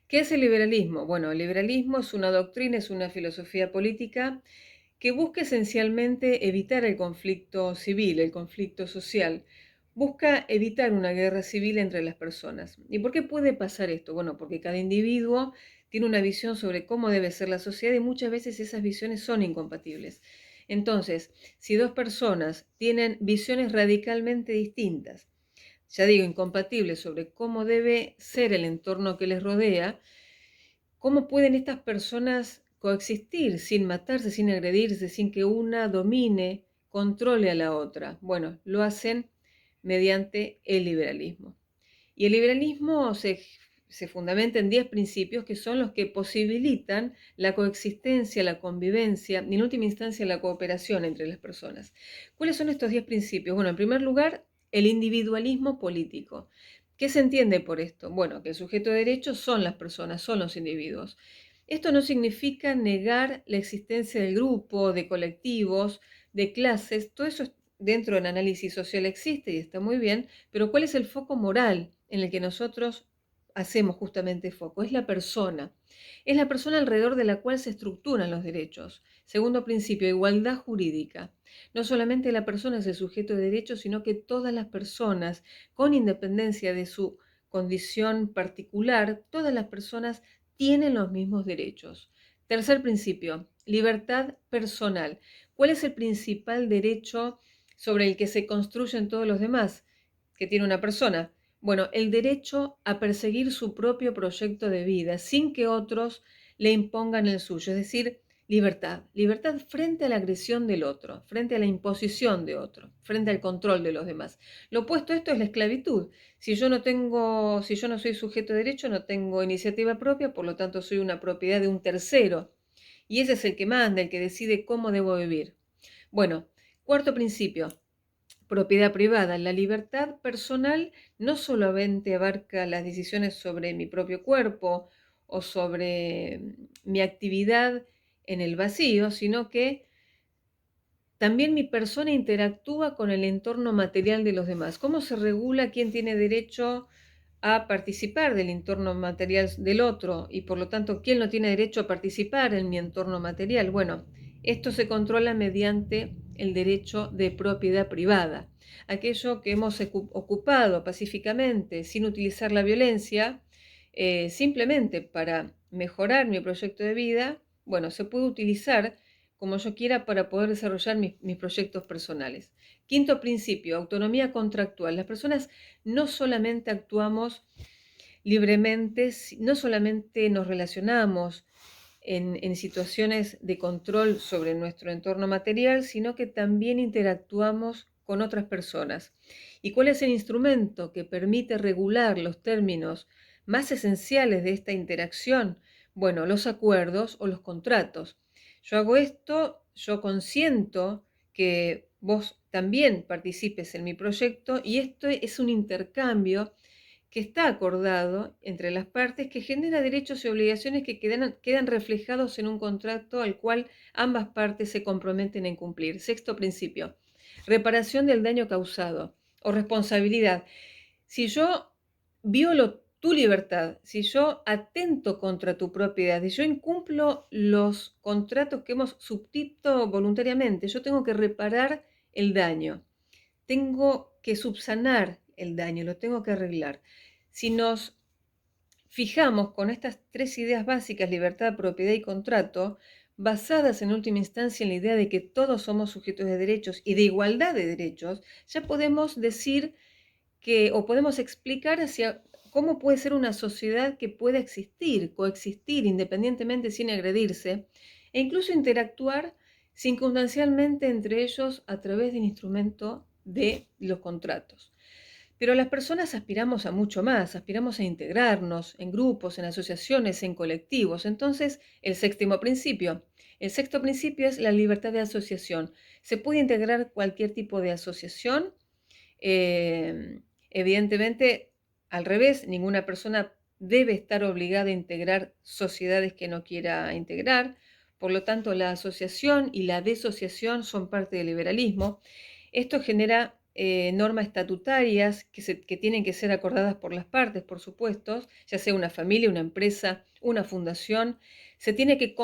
¿Qué es el liberalismo? Bueno, el liberalismo es una doctrina, es una filosofía política que busca esencialmente evitar el conflicto civil, el conflicto social. Busca evitar una guerra civil entre las personas. ¿Y por qué puede pasar esto? Bueno, porque cada individuo tiene una visión sobre cómo debe ser la sociedad y muchas veces esas visiones son incompatibles. Entonces, si dos personas tienen visiones radicalmente distintas, ya digo, incompatibles sobre cómo debe ser el entorno que les rodea, ¿cómo pueden estas personas coexistir sin matarse, sin agredirse, sin que una domine, controle a la otra? Bueno, lo hacen mediante el liberalismo. Y el liberalismo se fundamenta en 10 principios que son los que posibilitan la coexistencia, la convivencia y en última instancia la cooperación entre las personas. ¿Cuáles son estos 10 principios? Bueno, en primer lugar, el individualismo político. ¿Qué se entiende por esto? Bueno, que el sujeto de derechos son las personas, son los individuos. Esto no significa negar la existencia del grupo, de colectivos, de clases, todo eso dentro del análisis social existe y está muy bien, pero ¿cuál es el foco moral en el que nosotros hacemos justamente foco? Es la persona. Es la persona alrededor de la cual se estructuran los derechos. Segundo principio, igualdad jurídica. No solamente la persona es el sujeto de derechos, sino que todas las personas, con independencia de su condición particular, todas las personas tienen los mismos derechos. Tercer principio, libertad personal. ¿Cuál es el principal derecho sobre el que se construyen todos los demás que tiene una persona? Bueno, el derecho a perseguir su propio proyecto de vida sin que otros le impongan el suyo, es decir, libertad. Libertad frente a la agresión del otro, frente a la imposición de otro, frente al control de los demás. Lo opuesto a esto es la esclavitud. Si yo no soy sujeto de derecho, no tengo iniciativa propia, por lo tanto soy una propiedad de un tercero. Y ese es el que manda, el que decide cómo debo vivir. Bueno, cuarto principio, propiedad privada. La libertad personal no solamente abarca las decisiones sobre mi propio cuerpo o sobre mi actividad en el vacío, sino que también mi persona interactúa con el entorno material de los demás. ¿Cómo se regula quién tiene derecho a participar del entorno material del otro y por lo tanto quién no tiene derecho a participar en mi entorno material? Bueno, esto se controla mediante el derecho de propiedad privada. Aquello que hemos ocupado pacíficamente sin utilizar la violencia, simplemente para mejorar mi proyecto de vida, bueno, se puede utilizar como yo quiera para poder desarrollar mis proyectos personales. Quinto principio, autonomía contractual. Las personas no solamente actuamos libremente, no solamente nos relacionamos en situaciones de control sobre nuestro entorno material, sino que también interactuamos con otras personas. ¿Y cuál es el instrumento que permite regular los términos más esenciales de esta interacción? Bueno, los acuerdos o los contratos. Yo hago esto, yo consiento que vos también participes en mi proyecto y esto es un intercambio que está acordado entre las partes que genera derechos y obligaciones que quedan reflejados en un contrato al cual ambas partes se comprometen en cumplir. Sexto principio, reparación del daño causado o responsabilidad. Si yo violo tu libertad, si yo atento contra tu propiedad, si yo incumplo los contratos que hemos suscrito voluntariamente, yo tengo que reparar el daño, tengo que subsanar el daño, lo tengo que arreglar. Si nos fijamos con estas tres ideas básicas, libertad, propiedad y contrato, basadas en última instancia en la idea de que todos somos sujetos de derechos y de igualdad de derechos, ya podemos decir que, o podemos explicar hacia cómo puede ser una sociedad que pueda existir, coexistir independientemente sin agredirse, e incluso interactuar circunstancialmente entre ellos a través del instrumento de los contratos. Pero las personas aspiramos a mucho más, aspiramos a integrarnos en grupos, en asociaciones, en colectivos. Entonces, el sexto principio es la libertad de asociación. Se puede integrar cualquier tipo de asociación. Evidentemente, al revés, ninguna persona debe estar obligada a integrar sociedades que no quiera integrar. Por lo tanto, la asociación y la desociación son parte del liberalismo. Esto genera normas estatutarias que tienen que ser acordadas por las partes, por supuesto, ya sea una familia, una empresa, una fundación. Se tiene que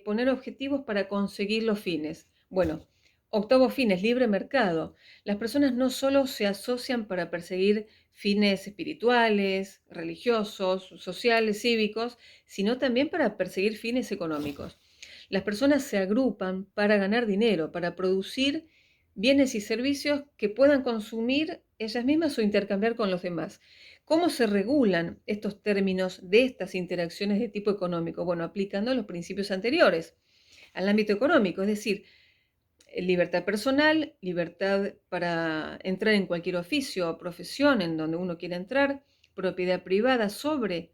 poner objetivos para conseguir los fines. Bueno, octavo fin es libre mercado. Las personas no solo se asocian para perseguir fines espirituales, religiosos, sociales, cívicos, sino también para perseguir fines económicos. Las personas se agrupan para ganar dinero, para producir bienes y servicios que puedan consumir ellas mismas o intercambiar con los demás. ¿Cómo se regulan estos términos de estas interacciones de tipo económico? Bueno, aplicando los principios anteriores al ámbito económico, es decir, libertad personal, libertad para entrar en cualquier oficio o profesión en donde uno quiera entrar, propiedad privada sobre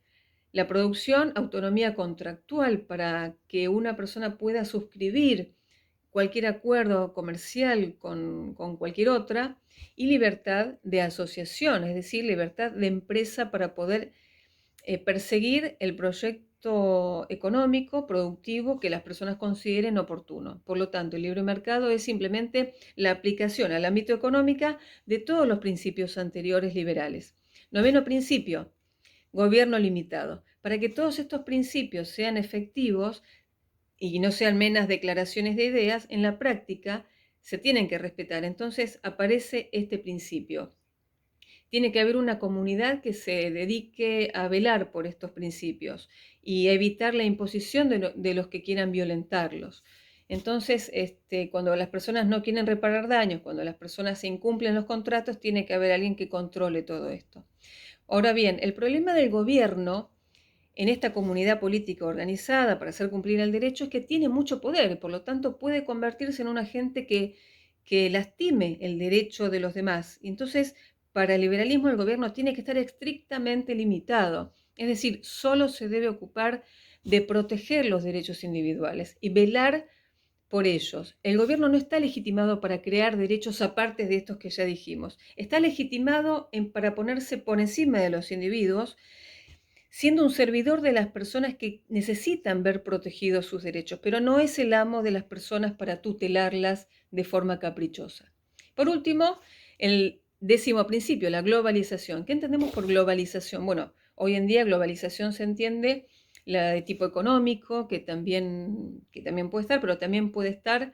la producción, autonomía contractual para que una persona pueda suscribir cualquier acuerdo comercial con cualquier otra, y libertad de asociación, es decir, libertad de empresa para poder perseguir el proyecto económico, productivo que las personas consideren oportuno. Por lo tanto, el libre mercado es simplemente la aplicación al ámbito económico de todos los principios anteriores liberales. Noveno principio, gobierno limitado. Para que todos estos principios sean efectivos y no sean meras declaraciones de ideas, en la práctica se tienen que respetar. Entonces aparece este principio. Tiene que haber una comunidad que se dedique a velar por estos principios y evitar la imposición de los que quieran violentarlos. Entonces, cuando las personas no quieren reparar daños, cuando las personas se incumplen los contratos, tiene que haber alguien que controle todo esto. Ahora bien, el problema del gobierno en esta comunidad política organizada para hacer cumplir el derecho es que tiene mucho poder y por lo tanto puede convertirse en un agente que lastime el derecho de los demás. Y entonces, para el liberalismo, el gobierno tiene que estar estrictamente limitado, es decir, solo se debe ocupar de proteger los derechos individuales y velar por ellos. El gobierno no está legitimado para crear derechos aparte de estos que ya dijimos. Está legitimado para ponerse por encima de los individuos, siendo un servidor de las personas que necesitan ver protegidos sus derechos, pero no es el amo de las personas para tutelarlas de forma caprichosa. Por último, el décimo principio, la globalización. ¿Qué entendemos por globalización? Bueno, hoy en día globalización se entiende la de tipo económico, que también puede estar, pero también puede estar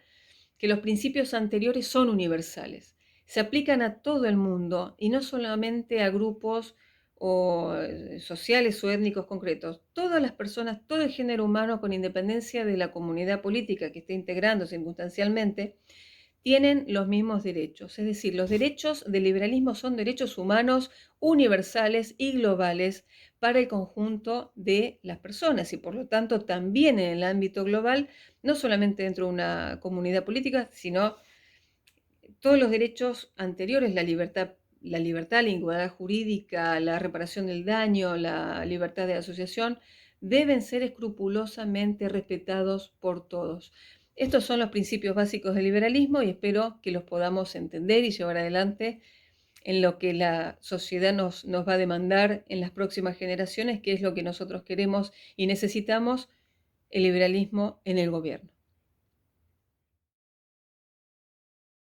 que los principios anteriores son universales. Se aplican a todo el mundo y no solamente a grupos o sociales o étnicos concretos. Todas las personas, todo el género humano, con independencia de la comunidad política que esté integrando circunstancialmente, tienen los mismos derechos. Es decir, los derechos del liberalismo son derechos humanos universales y globales para el conjunto de las personas y por lo tanto también en el ámbito global, no solamente dentro de una comunidad política, sino todos los derechos anteriores, la igualdad jurídica, la reparación del daño, la libertad de asociación, deben ser escrupulosamente respetados por todos. Estos son los principios básicos del liberalismo y espero que los podamos entender y llevar adelante en lo que la sociedad nos va a demandar en las próximas generaciones, que es lo que nosotros queremos y necesitamos, el liberalismo en el gobierno.